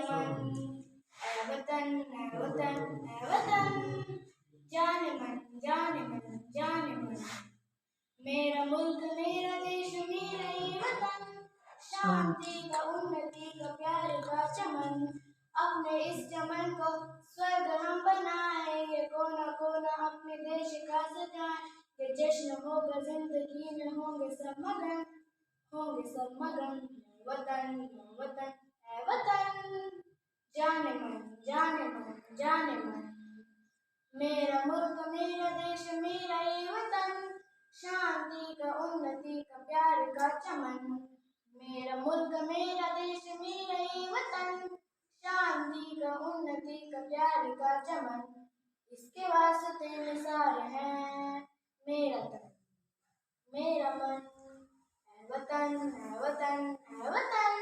मन, ऐ वतन ऐ वतन ऐ वतन, जाने मन जाने मन जाने मन। मेरा मुल्क मेरा देश मेरा ये वतन, शांति का उन्नति का प्यार का चमन। अपने इस चमन को स्वर्ग हम बनाएंगे, कोना कोना अपने देश का सजाएं। ये जश्न होगा जिंदगी में होंगे सब मगन, होंगे सब मगन। वतन वतन है वतन, जाने मन जाने मन जाने मन। मेरा मुल्क मेरा देश मेरा ये वतन, शांति का उन्नति का प्यार का चमन। मेरा मुल्क मेरा देश मेरा ये वतन, शांति का उन्नति का प्यार का चमन। इसके वास्ते निसार है मेरा तन मेरा मन, है वतन है वतन है वतन,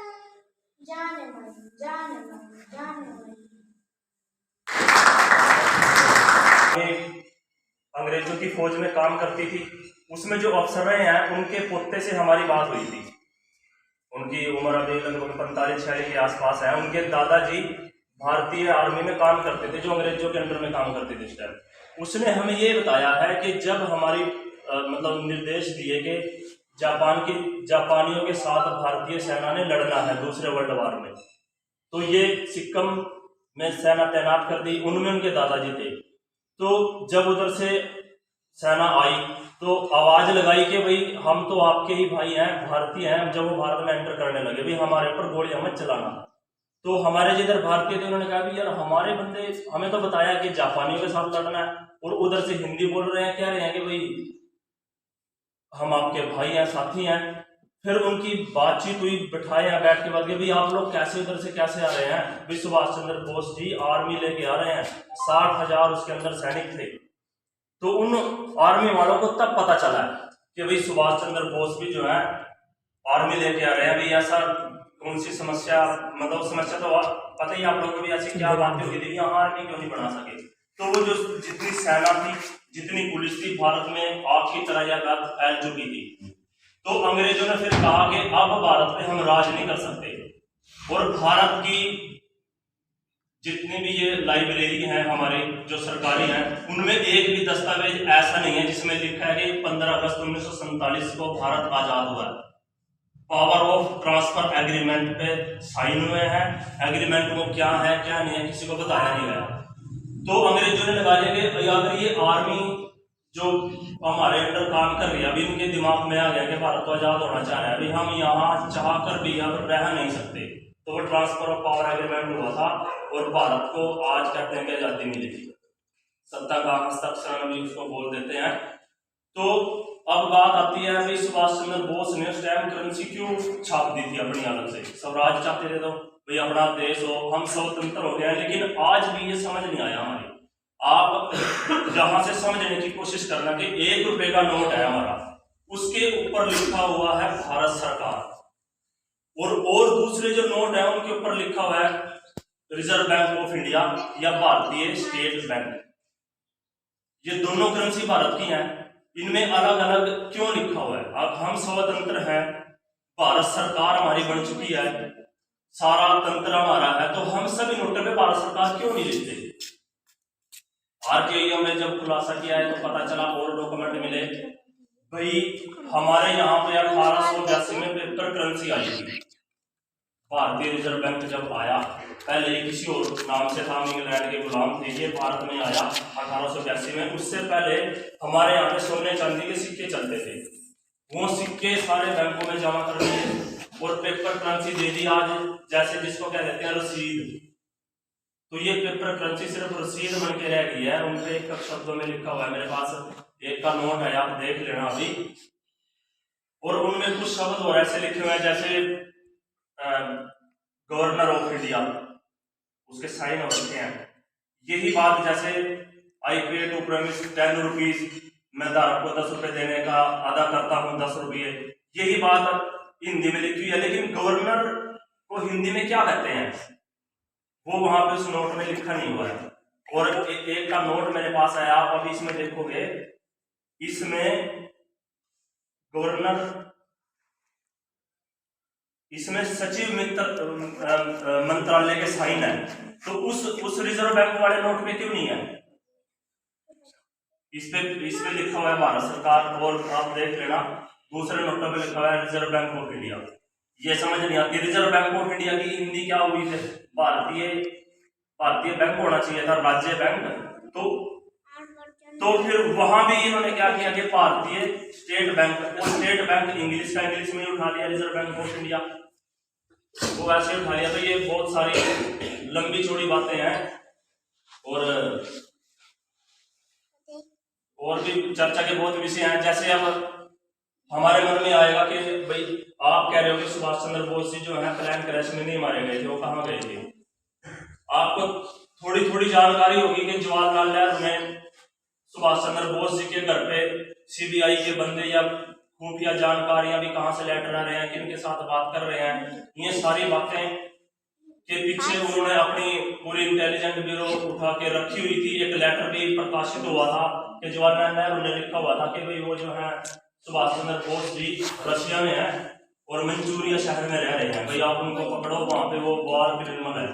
जाने मन जाने मन जाने मन। अंग्रेजों की फौज में काम करती थी, उसमें जो अफसर रहे हैं उनके पोते से हमारी बात हुई थी। उनकी उम्र अभी लगभग 45-46 के आसपास है। उनके दादाजी भारतीय आर्मी में काम करते थे, जो अंग्रेजों के अंडर में काम करते थे इस टाइम। उसने हमें ये बताया है कि जब हमारी मतलब निर्देश दिए कि जापानियों के साथ भारतीय सेना ने लड़ना है दूसरे वर्ल्ड वार में, तो ये सिक्किम में सेना तैनात कर दी। उनमें उनके दादाजी थे। तो जब उधर से सेना आई तो आवाज लगाई कि भाई हम तो आपके ही भाई हैं, भारतीय हैं। जब वो भारत में एंटर करने लगे, भाई हमारे ऊपर गोलियां मत चलाना। तो हमारे जिधर भारतीय थे उन्होंने कहा भी यार हमारे बंदे, हमें तो बताया कि जापानियों के साथ लड़ना है, और उधर से हिंदी बोल रहे हैं, कह रहे हैं कि भाई हम आपके भाई हैं, साथी हैं। फिर उनकी बातचीत हुई, बैठाए हैं बैठ के बाद कि भाई आप लोग कैसे उधर से कैसे आ रहे हैं। भाई सुभाष चंद्र बोस जी आर्मी लेके आ रहे हैं, 60,000 उसके अंदर सैनिक थे। तो उन आर्मी वालों को तब पता चला कि भाई सुभाष चंद्र बोस भी जो है आर्मी लेके आ रहे हैं। भाई ऐसा कौन सी समस्या, मतलब समस्या तो पता ही आप लोगों को भी, ऐसी क्या बातें हुई थी, यहाँ आर्मी क्यों नहीं बना सके। तो वो जो जितनी सेना थी, जितनी पुलिस थी, भारत में आग की तरह यह बात फैल चुकी थी। तो अंग्रेजों ने फिर कहा कि अब भारत पे हम राज नहीं कर सकते, और भारत की जितनी भी ये लाइब्रेरी है हमारे जो सरकारी हैं, उनमें एक भी दस्तावेज ऐसा नहीं है जिसमें लिखा है कि 15 अगस्त 1947 को भारत आजाद हुआ है। पावर ऑफ ट्रांसफर एग्रीमेंट पे साइन हुए हैं। एग्रीमेंट वो क्या है क्या नहीं है किसी को बताया नहीं गया। तो अंग्रेजों ने लगा लिया कि अगर ये आर्मी जो हमारे अंडर काम कर रही है, अभी उनके दिमाग में आ गया कि भारत तो आजाद होना चाह रहा है, अभी हम यहाँ चाह कर भी अब रह नहीं सकते। तो वो ट्रांसफर ऑफ पावर एग्रीमेंट हुआ था, और भारत को आज कहते हैं कि आजादी मिलेगी, सत्ता का हस्ताक्षर भी उसको बोल देते हैं। तो अब बात आती है भाई सुभाष चंद्र बोस ने उस टाइम करेंसी क्यों छाप दी थी अपनी अलग से। स्वराज चाहते थे, तो भाई अपना देश हो, हम स्वतंत्र हो गए। लेकिन आज भी ये समझ नहीं आया हमारी। आप जहां से समझने की कोशिश करना कि 1 रुपए का नोट है हमारा, उसके ऊपर लिखा हुआ है भारत सरकार, और दूसरे जो नोट है उनके ऊपर लिखा हुआ है रिजर्व बैंक ऑफ इंडिया या भारतीय स्टेट बैंक। ये दोनों करेंसी भारत की हैं, इनमें अलग अलग क्यों लिखा हुआ है। अब हम स्वतंत्र हैं, भारत सरकार हमारी बन चुकी है, सारा तंत्र हमारा है, तो हम सभी नोटों पे भारत सरकार क्यों नहीं लिखते। आरटीआई में जब खुलासा किया है तो पता चला और डॉक्यूमेंट मिले, भाई हमारे यहाँ पे 1882 में पेपर करेंसी आई थी। भारतीय रिजर्व बैंक जब आया, पहले किसी और नाम से था, इंग्लैंड के गुलाम थे, ये भारत में आया 1882 में। उससे पहले हमारे यहाँ पे सोने चांदी के सिक्के चलते थे, वो सिक्के सारे बैंकों में जमा कर दिए और पेपर करेंसी दे दी आज, जैसे जिसको क्या कहते हैं रसीद। तो ये पेपर करेंसी सिर्फ रसीद बन के रह गई है, उनपे एक शब्दों में लिखा हुआ है। मेरे पास एक का नोट है, आप देख लेना अभी। और उनमें कुछ शब्द और ऐसे लिखे हुए हैं जैसे गवर्नर ऑफ इंडिया, उसके साइन हो रखे हैं। यही बात जैसे आई पे टू प्रॉमिस 10 रुपीज, मैं धारक को 10 रुपए देने का अदा करता हूँ 10 रुपये, यही बात हिंदी में लिखी हुई है। लेकिन गवर्नर को हिंदी में क्या कहते हैं वो वहां पे उस नोट में लिखा नहीं हुआ है। और एक का नोट मेरे पास आया, आप अभी इसमें देखोगे, इसमें गवर्नर इसमें सचिव मंत्रालय के साइन है, तो उस रिजर्व बैंक वाले नोट में क्यों नहीं है? इस पे लिखा हुआ है भारत सरकार, और आप देख लेना दूसरे नोटों पे लिखा हुआ है रिजर्व बैंक ऑफ इंडिया। ये समझ नहीं आती, रिजर्व बैंक ऑफ इंडिया की हिंदी क्या हुई थी? भारतीय बैंक होना चाहिए था, राज्य बैंक। तो फिर वहां भी इन्होंने क्या किया कि भारतीय स्टेट बैंक, और स्टेट बैंक इंग्लिश का इंग्लिश में उठा लिया, रिजर्व बैंक ऑफ इंडिया वो ऐसे उठा लिया। तो ये बहुत सारी लंबी चौड़ी बातें हैं, और भी चर्चा के बहुत विषय हैं। जैसे अब हमारे मन में आएगा कि भाई आप कह रहे हो कि सुभाष चंद्र बोस जी जो है प्लेन क्रैश में नहीं मारे गए थे, वो कहाँ गए थे? आपको थोड़ी थोड़ी जानकारी होगी कि जवाहरलाल नेहरू ने सुभाष चंद्र बोस जी के घर पे सीबीआई के बंदे या खुफिया जानकारियां भी कहां से लेकर आ रहे हैं, किन के साथ बात कर रहे हैं, ये सारी बातें के पीछे उन्होंने अपनी पूरी इंटेलिजेंट ब्यूरो उठा के रखी हुई थी। एक लेटर भी प्रकाशित हुआ था कि जवाहरलाल नेहरू ने लिखा हुआ था कि भाई वो जो है सुभाष चंद्र बोस जी रशिया में है और मंचूरिया शहर में रह रहे हैं, भाई आप उनको पकड़ो, वहां पे वो वॉर क्रिमिनल है।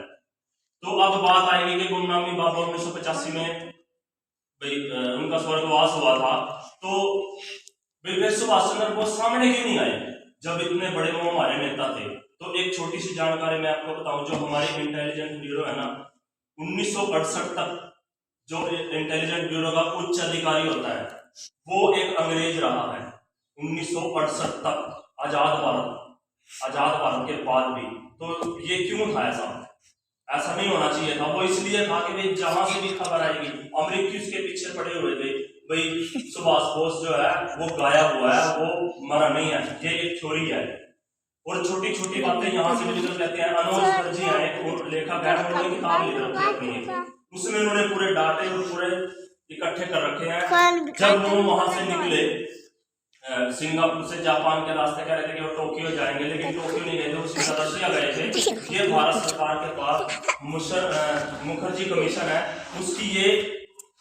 तो अब बात आएगी कि गुमनामी बाबा 1985 में भाई उनका स्वर्गवास हुआ था, तो फिर सुभाष चंद्र बोस सामने क्यों नहीं आए जब इतने बड़े वो हमारे नेता थे? तो एक छोटी सी जानकारी मैं आपको बताऊं, जो हमारी इंटेलिजेंस ब्यूरो है ना, 1968 तक जो इंटेलिजेंस ब्यूरो का उच्च अधिकारी होता है वो एक अंग्रेज रहा है। 1968 तक आजाद भारत के बाद भी। तो ये क्यों था? ऐसा नहीं होना चाहिए था। वो इसलिए था कि भाई जहां से भी खबर आएगी, अमेरिकी उसके पीछे पड़े हुए थे, भाई सुभाष बोस जो है वो गायब हुआ है, वो मरा नहीं है, ये एक थ्योरी है। और छोटी छोटी बातें यहाँ से भी निकल लेते हैं। अनुज मुखर्जी है एक लेखक है, उन्होंने किताब लिख रखी है, उसमें उन्होंने पूरे डाटे और पूरे इकट्ठे कर रखे हैं। जब वो वहां से निकले सिंगापुर से जापान के रास्ते, कह रहे थे कि वो टोक्यो जाएंगे, लेकिन टोक्यो नहीं गए थे, वो सीधा रशिया गए थे। ये भारत सरकार के पास मुखर्जी कमीशन है, उसकी ये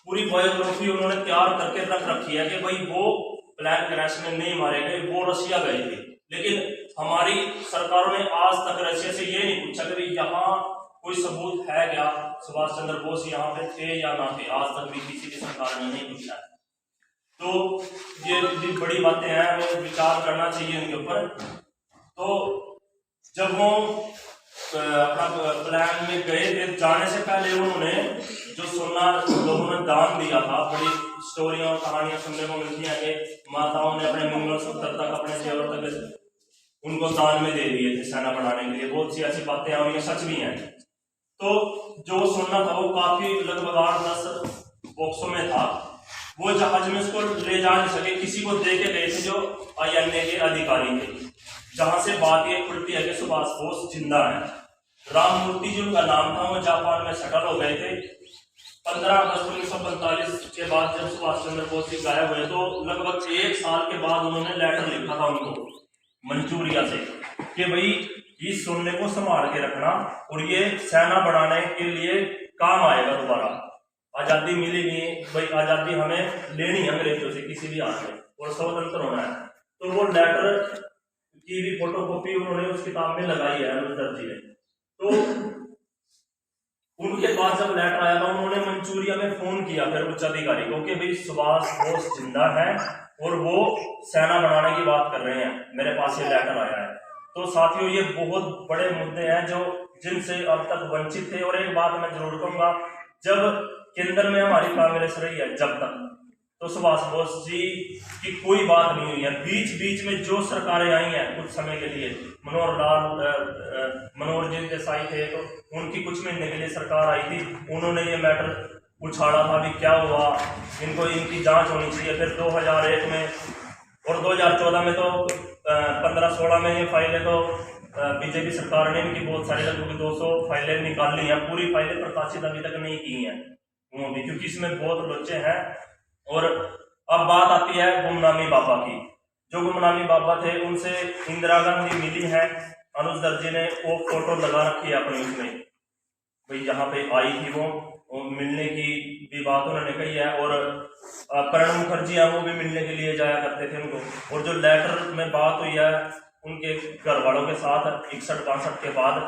पूरी बायोग्राफी उन्होंने तैयार करके रख रखी है कि भाई वो प्लेन क्रैश में नहीं मारे गए, वो रशिया गए थे। लेकिन हमारी सरकारों ने आज तक रशिया से ये नहीं पूछा कि भाई यहाँ कोई सबूत है क्या, सुभाष चंद्र बोस यहाँ पे थे या ना थे, आज तक भी किसी की सरकार ने नहीं पूछा। तो ये बड़ी बातें हैं, हमें विचार करना चाहिए इनके ऊपर। तो जब वो अपना प्लान में गए थे, जाने से पहले उन्होंने जो सोना लोगों ने दान दिया था, बड़ी स्टोरियां और कहानियां सुनने को मिलती हैं कि माताओं ने अपने मंगलसूत्र तक, अपने जेवर तक उनको दान में दे दिए थे सेना बढ़ाने के लिए। बहुत सी ऐसी बातें हैं और ये सच भी हैं। तो जो सोना था वो काफी लगभग 8-10 बॉक्सों में था। वो जहाज में उसको ले जा नहीं सके, किसी को दे के गए थे जो INA के अधिकारी थे, जहां से बात ये खुलती है कि सुभाष बोस जिंदा है। राममूर्ति जी उनका नाम था, वो जापान में सेटल हो गए थे। 15 अगस्त 1945 के बाद जब सुभाष चंद्र बोस जी गायब हुए, तो लगभग 1 साल के बाद उन्होंने लेटर लिखा था उनको मंचूरिया से कि भाई इस सोने को संभाल के रखना और ये सेना बढ़ाने के लिए काम आएगा दोबारा। आजादी मिलेगी भाई, आजादी हमें लेनी है अंग्रेजों से किसी भी हाल में, और स्वतंत्र होना है। तो वो लेटर की भी फोटोकॉपी उन्होंने उस किताब में लगाई है अनुज जी ने। तो उनके पास जब लेटर आया था, उन्होंने मंचूरिया में फोन किया फिर उच्च अधिकारी को कि भाई सुभाष बोस जिंदा है और वो सेना बनाने की बात कर रहे हैं, मेरे पास ये लेटर आया है। तो साथियों, ये बहुत बड़े मुद्दे हैं जो जिनसे अब तक वंचित थे। और एक बात मैं जरूर कहूंगा, जब केंद्र में हमारी कांग्रेस रही है जब तक, तो सुभाष बोस जी की कोई बात नहीं हुई है। बीच बीच में जो सरकारें आई हैं कुछ समय के लिए, मनोहर जी देसाई थे, तो उनकी कुछ महीने के लिए सरकार आई थी, उन्होंने ये मैटर उछाला था भी क्या हुआ, इनकी जांच होनी चाहिए। फिर 2001 में और 2014 में तो 15-16 में ये फाइलें तो बीजेपी सरकार ने इनकी बहुत सारी लगभग 200 फाइलें निकाल ली हैं। पूरी फाइलें प्रकाशित अभी तक नहीं की हैं वो भी, क्योंकि इसमें बहुत लोचे हैं। और अब बात आती है गुमनामी बाबा की। जो गुमनामी बाबा थे उनसे इंदिरा गांधी मिली है, अनुज दर्जी ने वो फोटो लगा रखी है अपनी, उसमें भाई जहाँ पे आई थी वो मिलने की भी बात उन्होंने कही है। और प्रणब मुखर्जी है, वो भी मिलने के लिए जाया करते थे उनको। और जो लेटर में बात हुई है उनके घर वालों के साथ 61-62 के बाद,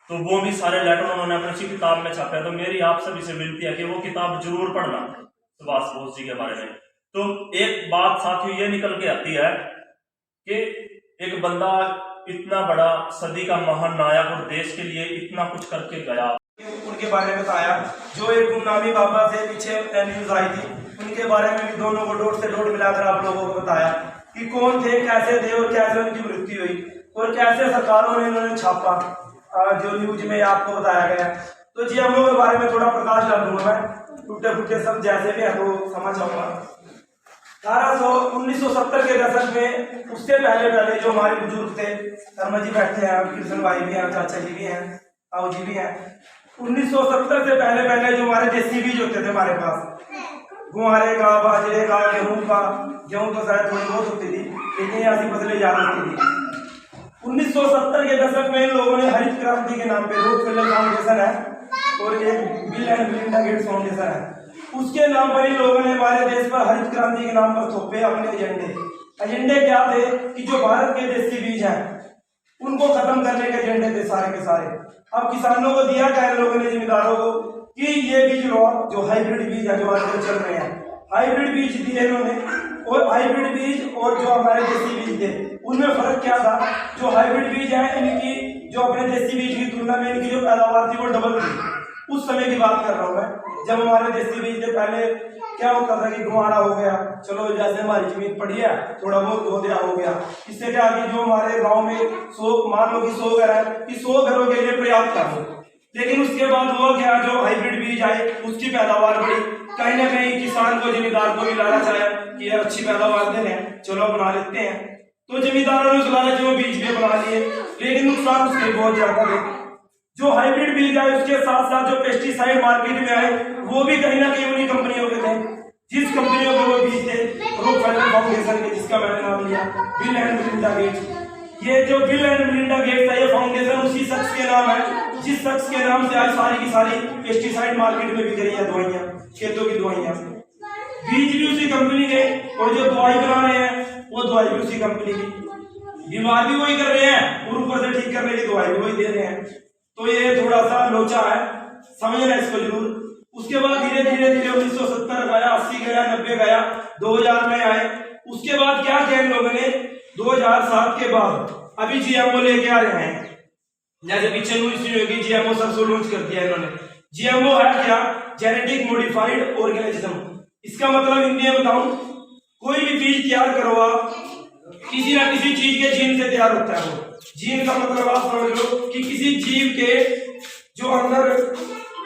तो वो भी सारे लेटर उन्होंने अपनी उसी किताब में छापे। तो मेरी आप सभी से विनती है कि वो किताब जरूर पढ़ना सुभाष बोस जी के बारे में। तो एक बात साथियों ये निकल के आती है कि एक बंदा इतना बड़ा सदी का महान नायक और देश के लिए इतना कुछ करके गया, उनके बारे में बताया। जो एक गुमनामी बाबा से पीछे न्यूज आई थी, उनके बारे में भी दोनों को डोट से डोट मिलाकर आप लोगों को बताया कि कौन थे, कैसे थे और कैसे उनकी मृत्यु हुई और कैसे सरकारों ने उन्होंने छापा, जो न्यूज में आपको बताया गया। तो जीएमओ के बारे में थोड़ा प्रकाश डाल दूंगा मैं, टूटे फूटे सब जैसे भी है वो समझ आऊंगा। 1970 के दशक में, उससे पहले जो हमारे बुजुर्ग थे, शर्मा जी बैठे हैं, कृष्ण भाई भी हैं, चाचा जी भी हैं, ताऊ जी भी हैं। 1970 से पहले जो हमारे देसी बीज होते थे हमारे पास, गुआरे का, बाजरे का, गेहूं तो शायद थोड़ी बहुत होती थी, लेकिन ऐसी फसलें ज्यादा होती थी। 1970 के दशक में इन लोगों ने हरित क्रांति के नाम पे, रॉकफेलर फाउंडेशन है और एक bill and Melinda Gates foundation है, उसके नाम पर इन लोगों ने हमारे देश पर हरित क्रांति के नाम पर थोपे अपने एजेंडे क्या थे कि जो भारत के देसी बीज हैं उनको खत्म करने के एजेंडे थे सारे के सारे। अब किसानों को दिया क्या लोगों ने, जिम्मेदारों को, कि ये बीज लो, जो हाइब्रिड बीज है जो आजकल चल रहे हैं, हाइब्रिड बीज दिए इन्होंने। और हाइब्रिड बीज और जो हमारे देसी बीज थे उनमें फर्क क्या था? जो हाइब्रिड बीज है इनकी, जो अपने देसी बीज की तुलना में इनकी जो पैदावार थी वो डबल थी। उस समय की बात कर रहा हूँ मैं, जब हमारे देसी बीज थे। पहले क्या होता था कि गुआरा हो गया, चलो जैसे हमारी जमीन पड़ी है थोड़ा बहुत गोदिया हो गया, इससे क्या कि जो हमारे गांव में 100, मान लो कि 100 घर है, कि 100 घरों के लिए पर्याप्त था। लेकिन उसके बाद वो क्या, जो हाइब्रिड बीज आए उसकी पैदावार बढ़ी, कहीं ना कहीं किसान को, जमींदार को भी लालच आया कि यार अच्छी पैदावार दे रहे हैं, चलो बना लेते हैं। तो जमींदारों ने उस लालच में बीज भी बना लिए, लेकिन नुकसान उसके बहुत ज्यादा थे। जो हाइब्रिड बीज आए उसके साथ साथ जो पेस्टिसाइड मार्केट में आए वो भी कहीं ना कहीं उन्हीं कंपनियों के थे, जिस कंपनियों के वो बीज थे, रॉकफेलर फाउंडेशन के, जिसका मैंने नाम लिया बिल एंड मेलिंडा गेट्स। ये जो बिल एंड मेलिंडा गेट्स है, ये फाउंडेशन उसी शख्स के नाम है जिस शख्स के नाम से आज सारी की सारी पेस्टिसाइड मार्केट में बिक रही है, दवाइयाँ, खेतों की दवाइयाँ। बीज भी उसी कंपनी के और जो दवाई बना रहे हैं वो दवाई भी उसी कंपनी की, बीमार भी वही कर रहे हैं और ऊपर से ठीक करने की दवाई भी वही दे रहे हैं। तो ये थोड़ा सा लोचा है, समझना इसको जरूर। उसके बाद धीरे धीरे 1970 गया, 80 गया, 90 गया, 2000 में आए। उसके बाद क्या किया इन लोगों ने, 2007 के बाद अभी जीएमओ लेके आ रहे हैं। जैसे पीछे न्यूज़ होगी, जीएमओ सरसों लॉन्च कर दिया इन्होंने। जीएमओ है क्या? Genetic modified organism. इसका मतलब हिंदी में बताऊं, कोई भी बीज तैयार करो आप, किसी ना किसी चीज के जीन से तैयार होता है। वो जीन का मतलब आप समझ लो कि किसी जीव के जो अंदर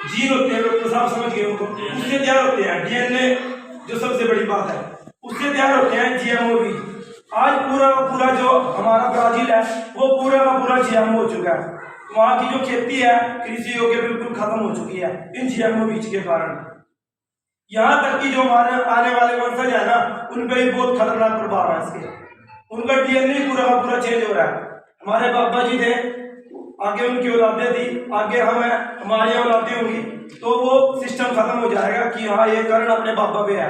जीन होते हैं, लोग साफ समझ गए उनको, उससे तैयार होते हैं। डीएनए जो सबसे बड़ी बात है, उससे तैयार होते हैं जीएमओ बीज। आज पूरा जो हमारा ब्राजील है वो पूरा का पूरा जीएमओ हो चुका है। वहाँ की जो खेती है कृषि योग्य बिल्कुल खत्म हो चुकी है इन जीएमओ बीज के कारण। यहाँ तक कि जो हमारे आने वाले वंशज है ना, उन पर भी बहुत खतरनाक प्रभाव है इसके। उनका डीएनए पूरा का पूरा चेंज हो रहा है। हमारे बाबा जी थे, आगे उनकी औलादें थी, आगे हम हैं, हमारी औलादें होंगी, तो वो सिस्टम खत्म हो जाएगा कि हाँ ये कर्ण अपने बाबा पे है।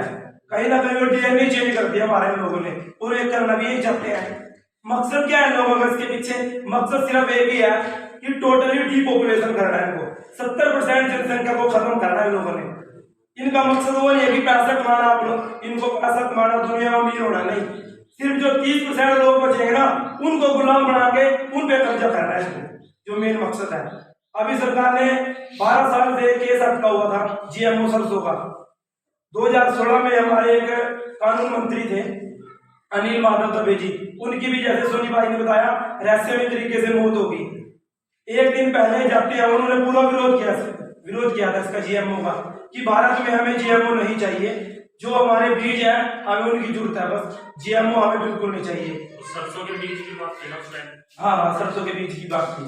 कहीं ना कहीं वो डीएनए चेंज कर दिया हमारे लोगों ने, और एक करना भी यही चाहते हैं। मकसद क्या है लोगों का इसके पीछे? मकसद सिर्फ एक ही है कि टोटली डीपॉपुलेशन करना है इनको, 70% जनसंख्या को खत्म करना है लोगों ने। इनका मकसद वो नहीं है कि पैसा कमाना, आप लोग इनको पैसा कमाना, दुनिया में अमीर होना नहीं। सिर्फ जो 30% लोग बचेंगे ना, उनको गुलाम बना के उन पे कब्जा करना है इसको, जो मेन मकसद है। अभी सरकार ने 12 साल से केस अटका हुआ था जीएमओ सरसों का। 2016 में हमारे एक कानून मंत्री थे अनिल माधव दवे जी, उनकी भी जैसे सोनी भाई ने बताया रहस्यमय तरीके से मौत होगी। एक दिन पहले जाते हैं उन्होंने पूरा विरोध किया था इसका जीएमओ का, कि भारत में हमें जीएमओ नहीं चाहिए, जो हमारे बीज है हमें उनकी जरूरत है, बस जीएमओ हमें बिल्कुल नहीं चाहिए। सरसों के बीज की बात की ना, हाँ सरसों के बीज की बात की।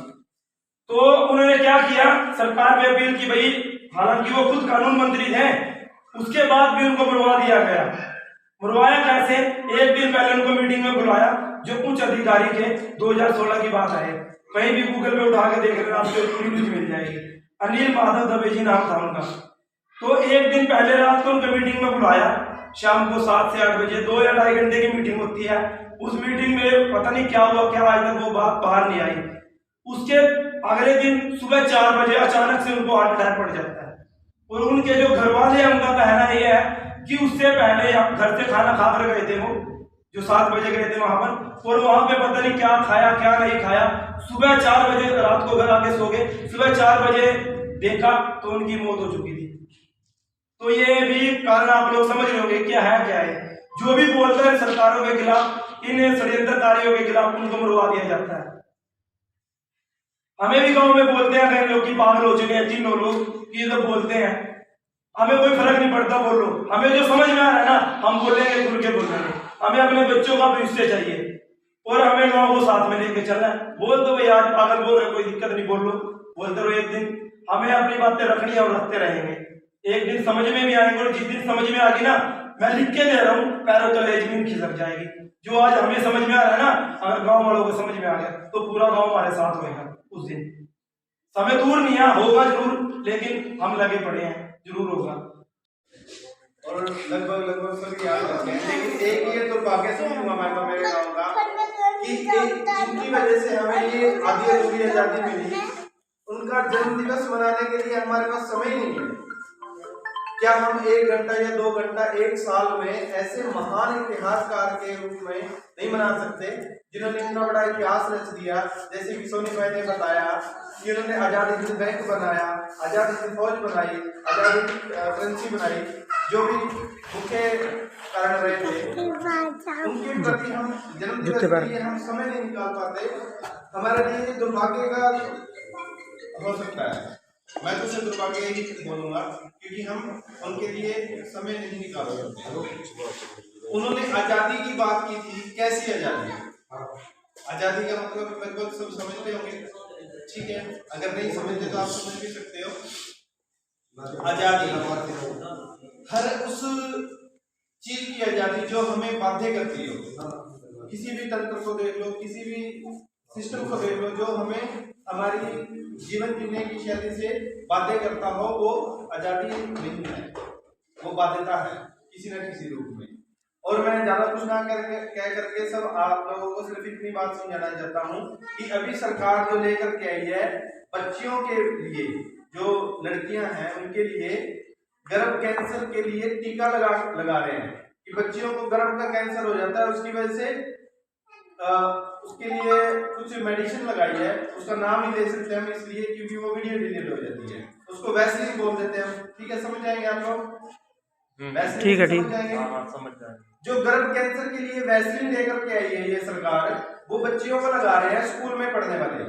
तो उन्होंने क्या किया, सरकार में अपील की भाई, हालांकि वो खुद कानून मंत्री थे, उसके बाद भी उनको मरवा दिया गया। मरवाया कैसे? एक दिन पहले उनको मीटिंग में बुलाया, जो उच्च अधिकारी के, 2016 की बात है, कहीं भी गूगल पे उठा के देख लेना, आपको पूरी न्यूज मिल जाएगी। अनिल माधव दवे जी नाम था उनका। तो एक दिन पहले रात को उनको मीटिंग में बुलाया, शाम को 7 से 8 बजे, 2 या 2.5 घंटे की मीटिंग होती है। उस मीटिंग में पता नहीं क्या हुआ, क्या आज तक वो बात बाहर नहीं आई। उसके अगले दिन सुबह 4 बजे अचानक से उनको हार्ट अटैक पड़ जाता है। और उनके जो घर वाले हैं उनका कहना ये है कि उससे पहले हम घर से खाना खा कर गए थे, वो जो 7 बजे गए थे वहां पर, और वहां पे पता नहीं क्या खाया क्या नहीं खाया। सुबह 4 बजे रात को घर आके सो गए, सुबह 4 बजे देखा तो उनकी मौत हो चुकी थी। तो ये भी कारण आप लोग समझ रहे होंगे क्या है। जो भी बोलते हैं सरकारों के खिलाफ, इन षड्यंत्रकारियों के खिलाफ, उनको मरवा दिया जाता है। हमें भी गांव में बोलते हैं कई लोग की पागल हो चुके हैं, 3 लोग ये तो बोलते हैं, हमें कोई फर्क नहीं पड़ता, बोलो। हमें जो समझ में आ रहा है ना हम बोलेंगे, खुल के बोलेंगे। हमें अपने बच्चों का भविष्य चाहिए और हमें गाँव को साथ में लेके चलना है। बोल दो भाई, आज पागल बोल रहे, कोई दिक्कत नहीं, बोल लो, बोलते रहो। एक दिन हमें अपनी बातें रखनी है और रखते रहेंगे। एक दिन समझ में भी आएंगे, और जिस दिन समझ में आ गई ना, मैं लिख के दे रहा हूँ, पैरों तले जमीन खिसक जाएगी। जो आज हमें समझ में आ रहा है ना, अगर गांव वालों को समझ में आ गया तो पूरा गांव हमारे साथ होगा उस दिन। समय दूर नहीं है, होगा जरूर, लेकिन हम लगे पड़े हैं, जरूर होगा। और लगभग सभी याद रखते हैं, लेकिन एक ये दुर्भाग्य से हुआ मैं तो मेरे गाँव का कि जिनकी वजह से हमें ये आधी अधूरी आजादी मिली, उनका जन्म दिवस मनाने के लिए हमारे पास समय नहीं है। क्या हम 1 घंटा या 2 घंटा 1 साल में ऐसे महान इतिहासकार के रूप में नहीं मना सकते जिन्होंने इतना बड़ा इतिहास रच दिया? जैसे कि सोनी भाई ने बताया कि उन्होंने आजादी हिंद बैंक बनाया, आजादी हिंद फौज बनाई, आजादी करेंसी बनाई, जो भी मुख्य कारण रहे थे, उनके प्रति हम जन्म दिवस के लिए हम समय नहीं निकाल पाते। हमारे लिए दुर्भाग्य का हो सकता है, मैं तो सिर्फ दुर्भाग्य ही बोलूंगा, क्योंकि हम उनके लिए समय नहीं निकाल सकते। उन्होंने आजादी की बात की थी, कैसी आजादी? आजादी का मतलब लगभग सब समझते होंगे, ठीक है? अगर नहीं समझते तो आप समझ भी सकते हो। आजादी हर उस चीज की आजादी जो हमें बाध्य करती हो। किसी भी तंत्र को देख लो, किसी भी सिस्टम को देख लो जो हमें हमारी जीवन जीने की शैली से बाध्य करता हो, वो आजादी नहीं है, वो बाध्यता है किसी न किसी रूप में। और मैं ज्यादा कुछ ना कह करके सब आप लोगों को सिर्फ इतनी बात समझाना चाहता हूँ कि अभी सरकार जो लेकर के आई है बच्चियों के लिए, जो लड़कियां हैं उनके लिए गर्भ कैंसर के लिए टीका लगा रहे हैं कि बच्चियों को गर्भ का कैंसर हो जाता है, उसकी वजह से उसके लिए कुछ मेडिसिन लगाई है, उसका नाम ही ले सकते हैं हम इसलिए क्योंकि वो वीडियो डिलीट हो जाती है, उसको वैसलीन बोल देते हैं। ठीक है, समझ जाएंगे आप लोग? ठीक है, समझ जाएंगे। जो गर्भ कैंसर के लिए वैसलीन लेकर के आई है ये सरकार, वो बच्चियों को लगा रहे हैं स्कूल में पढ़ने वाले।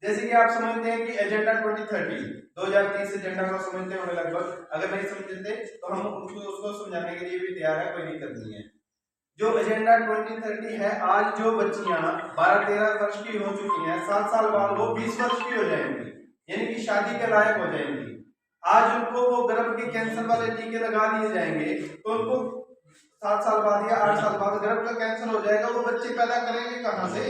जैसे कि आप समझते हैं कि एजेंडा 2030 एजेंडा को समझते होंगे लगभग, अगर नहीं समझते तो हम उसको समझाने के लिए भी तैयार है, कोई दिक्कत नहीं है। जो एजेंडा 2030 है, आज जो बच्चियां 12-13 वर्ष की हो चुकी हैं, 7 साल बाद वो 20 वर्ष की हो जाएंगी, यानी कि शादी के लायक हो जाएंगी। आज उनको वो गर्भ के कैंसर वाले टीके लगा दिए जाएंगे तो उनको 7 साल बाद या 8 साल बाद गर्भ का कैंसर हो जाएगा, वो बच्चे पैदा करेंगे कहाँ से?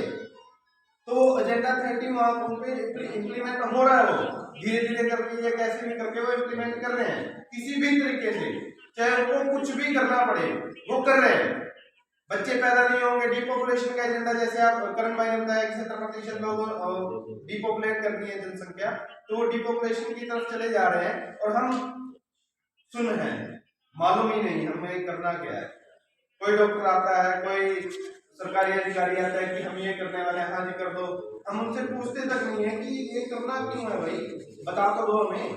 तो एजेंडा 30 वहां उन पे इम्प्लीमेंट हो रहा है, वो धीरे धीरे करके या कैसे भी करके वो इम्प्लीमेंट कर रहे हैं, किसी भी तरीके से, चाहे उनको कुछ भी करना पड़े वो कर रहे हैं। बच्चे पैदा नहीं होंगे, डिपॉपुलेशन का एजेंडा, जैसे आप करण भाई ने बताया कि 70% लोग डिपॉपुलेट करनी है जनसंख्या, तो वो डिपॉपुलेशन की तरफ चले जा रहे हैं और हम सुन हैं, मालूम ही नहीं हमें करना क्या है। कोई डॉक्टर आता है, कोई सरकारी अधिकारी आता है कि हम ये करने वाले हैं, हाँ जी कर दो, हम उनसे पूछते तक नहीं है कि ये करना क्यों है भाई, बता तो दो हमें।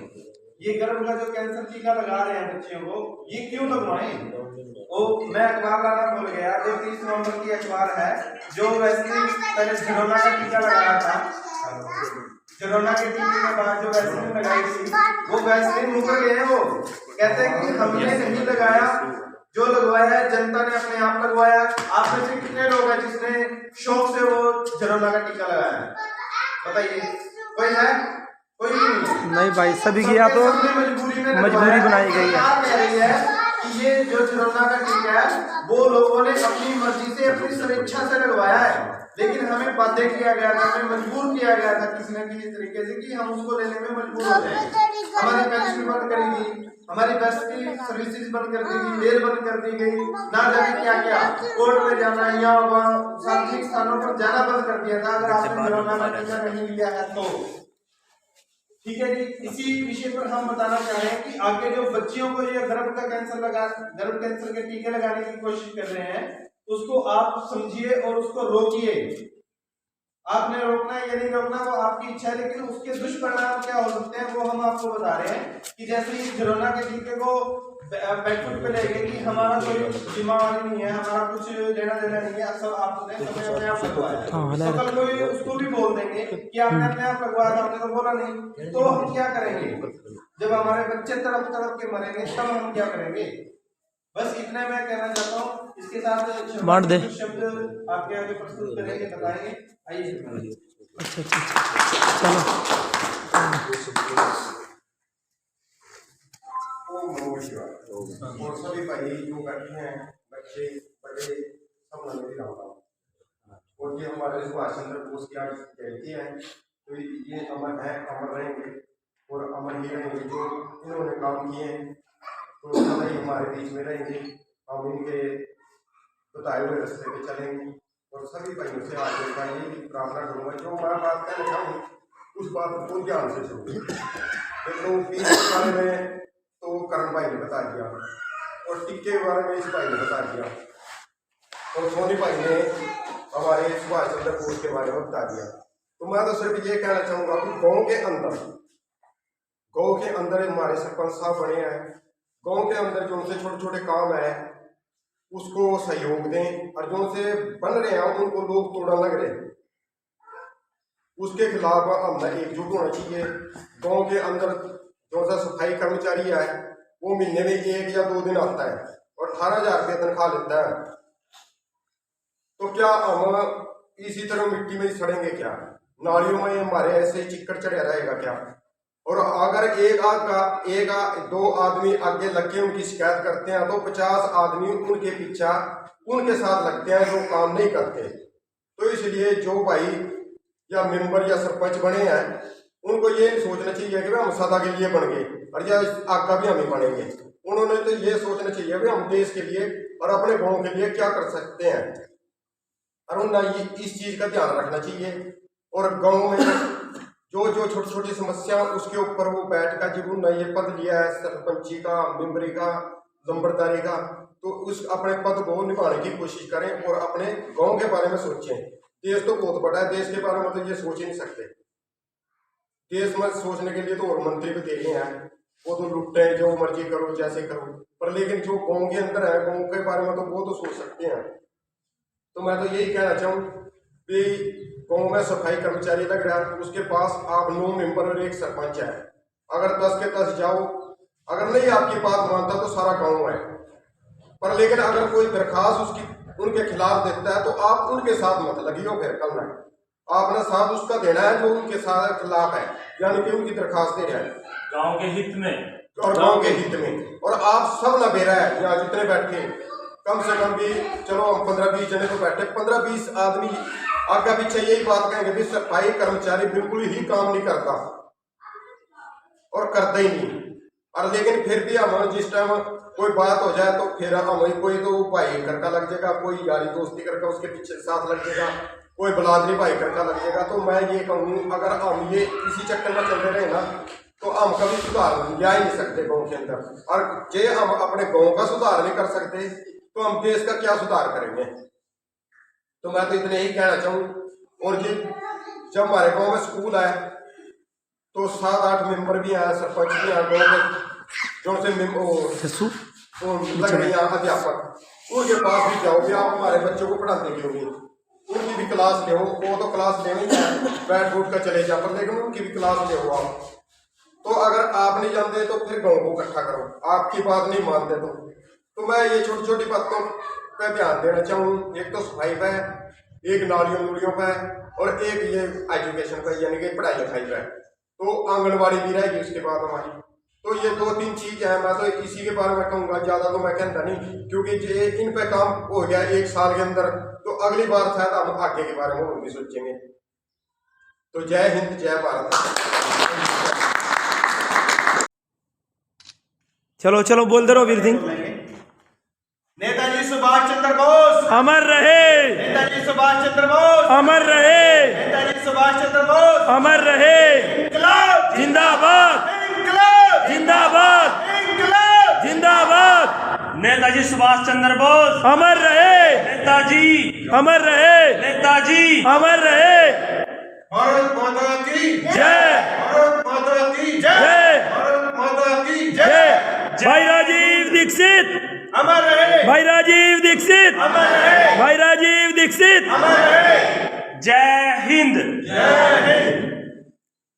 ये गर्भ का जो कैंसर टीका लगा रहे हैं बच्चियों को, ये क्यों लगवाएं? मैं अखबार लाना भूल गया, जो 30 नवंबर की अखबार है, जो वैक्सीन पहले कोरोना का टीका लगाया था, कोरोना के टीके के बाद जो वैक्सीन लगाई थी, वो वैक्सीन मुकर गए हैं। वो कहते हैं कि हमने नहीं लगाया, जो लगवाया है जनता ने अपने आप लगवाया। आप में से कितने लोग हैं जिसने शौक से वो कोरोना का टीका लगाया है? बताइए, कोई है? कोई नहीं भाई, सभी की या तो मजबूरी बनाई गई है। ये जो कोरोना का टीका है वो लोगों ने अपनी मर्जी से, अपनी स्वेच्छा से लगवाया है, लेकिन हमें बाध्य किया गया था, हमें मजबूर किया गया था किसी न किसी तरीके से कि हम उसको लेने में मजबूर हो जाए। हमारी पेंशन बंद करेगी, हमारी बस की सर्विसेज बंद कर दी, रेल बंद कर दी गई, ना जाने क्या क्या, कोर्ट में जाना या सार्वजनिक स्थानों पर जाना बंद कर दिया था अगर आपने कोरोना का टीका नहीं लिया है तो। ठीक है जी, इसी विषय पर हम बताना चाह रहे हैं कि आगे जो बच्चियों को ये गर्भ कैंसर के टीके लगाने की कोशिश कर रहे हैं उसको आप समझिए और उसको रोकिए। आपने रोकना है या नहीं रोकना वो आपकी इच्छा है, लेकिन उसके दुष्परिणाम क्या हो सकते हैं वो हम आपको बता रहे हैं कि जैसे ही कोरोना के टीके को बैकफुट पे ले गए कि हमारा कोई जिम्मेवारी नहीं है, हमारा कुछ लेना देना नहीं है, सब आपने अपने आप लगवाया, तो कल कोई उसको भी बोल देंगे कि आपने अपने आप लगवाया था, हमने तो बोला नहीं, तो हम क्या करेंगे? जब हमारे बच्चे तड़प तड़प के मरेंगे तब हम क्या करेंगे? बस इतना मैं कहना चाहता हूँ। इसके साथ बांट दे शब्द आपके आगे प्रस्तुत करेंगे, बताएंगे। आइए। अच्छा चलो और सभी भाई जो बैठे हैं, बच्चे बड़े सब नजर रहा और ये हमारे सुभाष चंद्र बोस की आज जयंती है, तो ये अमर है, अमर रहेंगे और अमर ही रहेंगे जो इन्होंने काम किए हैं, तो सभी हमारे बीच में रहेंगे। हम इनके बताए हुए रास्ते पे चलेंगे और सभी भाइयों से आगे का ये प्रार्थना करूँगा जो मैं बात कहना चाहूँ उस बात को ध्यान से सुनिए। देखो पीर के बारे में तो करण भाई ने बता दिया और टिक्के के बारे में इस भाई ने बता दिया और सोनी भाई ने हमारे सुभाष चंद्र बोस के बारे में बता दिया। तो मैं तो सिर्फ ये कहना चाहूँगा कि गाँव के अंदर हमारे सरपंच साहब बने हैं, गाँव के अंदर जो उनसे छोटे छोटे काम है उसको सहयोग दें और जो से बन रहे हैं उनको लोग तोड़ने लग रहे हैं उसके खिलाफ हमने एकजुट होना चाहिए। गांव के अंदर जो सा सफाई कर्मचारी है वो महीने में 1 या 2 दिन आता है और 18,000 रुपये तनख्वाह लेता है, तो क्या हम इसी तरह मिट्टी में सड़ेंगे क्या? नालियों में हमारे ऐसे ही चिक्कड़ चढ़ा रहेगा क्या? और अगर एक दो आदमी आगे लग के उनकी शिकायत करते हैं तो 50 आदमी उनके पीछा उनके साथ लगते हैं जो काम नहीं करते। तो इसलिए जो भाई या मेंबर या सरपंच बने हैं उनको ये सोचना चाहिए कि हम सदा के लिए बन गए और या आगा भी हम ही बनेंगे। उन्होंने तो ये सोचना चाहिए कि हम देश के लिए और अपने गाँव के लिए क्या कर सकते हैं और उन्हें इस चीज का ध्यान रखना चाहिए। और गाँव में जो छोटी छोटी समस्या उसके ऊपर वो बैठ कर जब उन्होंने ये पद लिया है सरपंची का, मेंबरी का, लंबरदारी का, तो उस अपने पद को निभाने की कोशिश करें और अपने गांव के बारे में सोचें। देश तो बहुत बड़ा है, देश के बारे में तो ये सोच ही नहीं सकते। देश में सोचने के लिए तो और मंत्री भी देने हैं, वो तो लुट्टे जो मर्जी करो जैसे करो, पर लेकिन जो गाँव के अंदर है गाँव के बारे में तो वो तो सोच सकते हैं। तो मैं तो यही कहना चाहूँ कि गाँव में सफाई कर्मचारी लग रहा है उसके पास आप 9 मेंबर और 1 सरपंच है, अगर 10 के 10 जाओ, अगर नहीं आपकी बात मानता तो सारा गांव है, पर लेकिन अगर कोई दरखास्त उसकी उनके खिलाफ देता है तो आप उनके साथ मत लगियो, फिर कल में आपने साथ उसका देना है जो उनके साथ खिलाफ है, यानी कि उनकी दरखास्त दे रहा है गाँव के हित में और गाँव के हित में। और आप सब ना बेरा है यहाँ जितने बैठे कम से कम भी चलो हम 15-20 जने तो बैठे, 15-20 आदमी आगे पीछे यही बात कहेंगे कि सफाई कर्मचारी बिल्कुल ही काम नहीं करता और करता ही नहीं। और लेकिन फिर भी हम जिस टाइम कोई बात हो जाए तो फिर हम कोई तो भाई करका लग जाएगा, कोई यारी दोस्ती करके उसके पीछे साथ लग जाएगा, कोई बलादरी भाई करका लग जाएगा। तो मैं ये कहूँ अगर हम ये इसी चक्कर में चलते रहे ना तो हम कभी सुधार ला ही नहीं सकते गाँव के अंदर। और जे हम अपने गाँव का सुधार नहीं कर सकते तो हम देश का क्या सुधार करेंगे? तो मैं तो इतने ही कहना चाहूँ। और ये जब हमारे गांव में स्कूल है तो 7-8 मेंबर भी हैं, सरपंच भी हैं, गाँव में जो से लग रही हैं अध्यापक, उनके पास भी जाओ भी आप हमारे बच्चों को पढ़ाते क्यों नहीं? उनकी भी क्लास ले, वो तो क्लास लेनी है बैठ उठ कर चले जाओ, पर लेकिन उनकी भी क्लास ले आप। तो अगर आप नहीं जानते तो फिर गाँव को इकट्ठा करो, आपकी बात नहीं मानते तो मैं ये छोटी छोटी बातों पर ध्यान देना चाहूँ। एक तो सफाई पे, एक नालियों पे और एक ये एजुकेशन पे यानी कि पढ़ाई लिखाई पे, तो आंगनबाड़ी भी रहेगी उसके बाद हमारी। तो ये 2-3 चीज है, मैं तो इसी के बारे में कहूँगा, ज्यादा तो मैं कहता नहीं, क्योंकि जे इन पे काम हो गया 1 साल के अंदर तो अगली बार शायद हम आगे के बारे में और भी सोचेंगे। तो जय हिंद, जय भारत। चलो चलो बोलते रहो वीर सिंह। नेताजी सुभाष चंद्र बोस अमर रहे, नेताजी सुभाष चंद्र बोस अमर रहे, नेताजी सुभाष चंद्र बोस अमर रहे, इंकलाब जिंदाबाद, इंकलाब जिंदाबाद, इंकलाब जिंदाबाद, नेताजी सुभाष चंद्र बोस अमर रहे, नेताजी, अमर रहे, नेताजी, अमर रहे। भारत माता की जय, भारत माता की जय, भारत माता की जय। भाई राजीव दीक्षित, अमर रहे भाई राजीव दीक्षित, अमर रहे भाई राजीव दीक्षित। अमर रहे जय हिंद। जय हिंद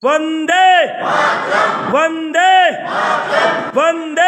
वंदे वंदे वंदे